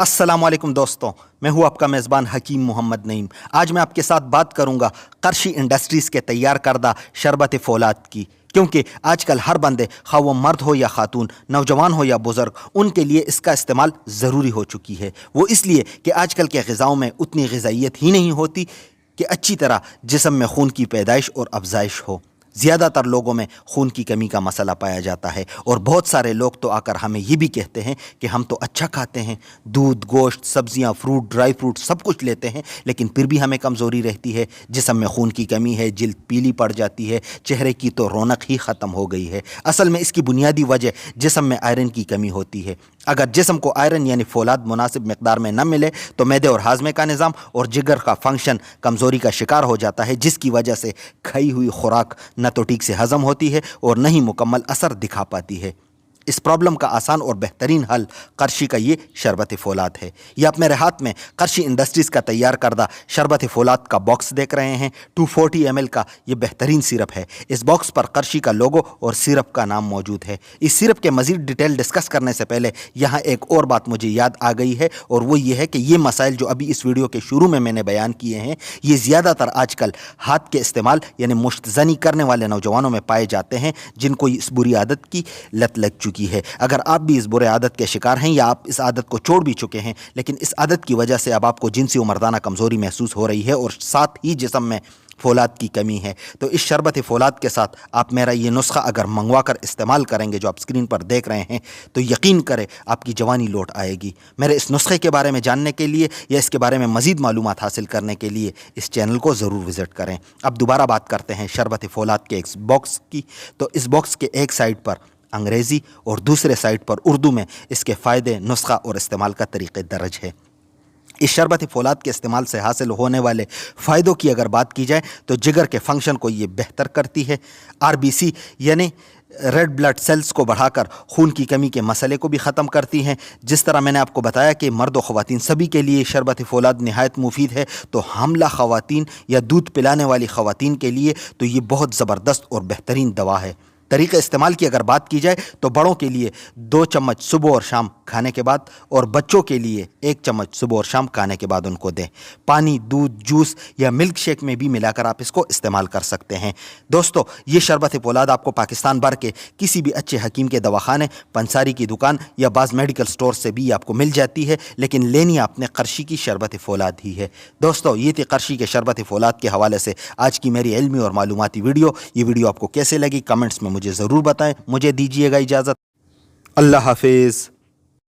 अस्सलामुअलैकुम दोस्तों, मैं हूं आपका मेज़बान हकीम मोहम्मद नईम। आज मैं आपके साथ बात करूंगा करशी इंडस्ट्रीज़ के तैयार करदा शरबत फ़ौलाद की, क्योंकि आजकल हर बंदे खा वो मर्द हो या खातून, नौजवान हो या बुज़ुर्ग, उनके लिए इसका इस्तेमाल ज़रूरी हो चुकी है। वो इसलिए कि आजकल के ग़िज़ाओं में उतनी ग़िज़ाइयत ही नहीं होती कि अच्छी तरह जिस्म में खून की पैदाइश और अफजाइश हो। ज़्यादातर लोगों में खून की कमी का मसला पाया जाता है और बहुत सारे लोग तो आकर हमें ये भी कहते हैं कि हम तो अच्छा खाते हैं, दूध, गोश्त, सब्जियां, फ्रूट, ड्राई फ्रूट सब कुछ लेते हैं, लेकिन फिर भी हमें कमज़ोरी रहती है, जिस्म में खून की कमी है, जिल्द पीली पड़ जाती है, चेहरे की तो रौनक ही ख़त्म हो गई है। असल में इसकी बुनियादी वजह जिस्म में आयरन की कमी होती है। अगर जिस्म को आयरन यानी फ़ौलाद मुनासिब मकदार में न मिले तो मैदे और हाजमे का निज़ाम और जिगर का फंक्शन कमज़ोरी का शिकार हो जाता है, जिसकी वजह से खाई हुई खुराक न तो ठीक से हज़म होती है और न ही मुकम्मल असर दिखा पाती है। इस प्रॉब्लम का आसान और बेहतरीन हल करशी का ये शरबत फ़ौलाद है। ये आप मेरे हाथ में करशी इंडस्ट्रीज़ का तैयार करदा शरबत फ़ौलाद का बॉक्स देख रहे हैं। 240 ml का ये बेहतरीन सिरप है। इस बॉक्स पर करशी का लोगो और सिरप का नाम मौजूद है। इस सिरप के मज़ीद डिटेल डिस्कस करने से पहले यहाँ एक और बात मुझे याद आ गई है, और वो ये है कि ये मसाइल जो अभी इस वीडियो के शुरू में मैंने बयान किए हैं, ये ज़्यादातर आजकल हाथ के इस्तेमाल यानी मुश्तज़नी करने वाले नौजवानों में पाए जाते हैं, जिनको इस बुरी आदत की लत लग चुकी है। अगर आप भी इस बुरे आदत के शिकार हैं या आप इस आदत को छोड़ भी चुके हैं, लेकिन इस आदत की वजह से अब आपको जिनसी और मर्दाना कमज़ोरी महसूस हो रही है और साथ ही जिस्म में फ़ौलाद की कमी है, तो इस शरबत फ़ौलाद के साथ आप मेरा ये नुस्खा अगर मंगवा कर इस्तेमाल करेंगे जो आप स्क्रीन पर देख रहे हैं, तो यकीन करें आपकी जवानी लौट आएगी। मेरे इस नुस्खे के बारे में जानने के लिए या इसके बारे में मज़ीद मालूमात हासिल करने के लिए इस चैनल को ज़रूर विज़िट करें। अब दोबारा बात करते हैं शरबत फ़ौलाद के इस बॉक्स की। तो इस बॉक्स के एक साइड पर अंग्रेज़ी और दूसरे साइड पर उर्दू में इसके फ़ायदे, नुस्खा और इस्तेमाल का तरीक़े दर्ज है। इस शरबत फ़ौलाद के इस्तेमाल से हासिल होने वाले फ़ायदों की अगर बात की जाए तो जिगर के फंक्शन को ये बेहतर करती है। RBC यानी रेड ब्लड सेल्स को बढ़ाकर खून की कमी के मसले को भी ख़त्म करती हैं। जिस तरह मैंने आपको बताया कि मर्द और ख़वातीन सभी के लिए शरबत फ़ौलाद नहायत मुफीद है, तो हामला ख़वातीन या दूध पिलाने वाली ख़वातीन के लिए तो ये बहुत ज़बरदस्त और बेहतरीन दवा है। तरीक़े इस्तेमाल की अगर बात की जाए तो बड़ों के लिए 2 चम्मच सुबह और शाम खाने के बाद, और बच्चों के लिए 1 चम्मच सुबह और शाम खाने के बाद उनको दें। पानी, दूध, जूस या मिल्क शेक में भी मिलाकर आप इसको इस्तेमाल कर सकते हैं। दोस्तों, ये शरबत फ़ौलाद आपको पाकिस्तान भर के किसी भी अच्छे हकीम के दवाखाने, पंसारी की दुकान या बाज़ मेडिकल स्टोर से भी आपको मिल जाती है, लेकिन लेनी आपने करशी की शरबत फ़ौलाद ही है। दोस्तों, ये थी करशी के शरबत फ़ौलाद के हवाले से आज की मेरी इल्मी और मालूमाती वीडियो। ये वीडियो आपको कैसे लगी कमेंट्स में मुझे ज़रूर बताएं। मुझे दीजिएगा इजाज़त। अल्लाह हाफिज़।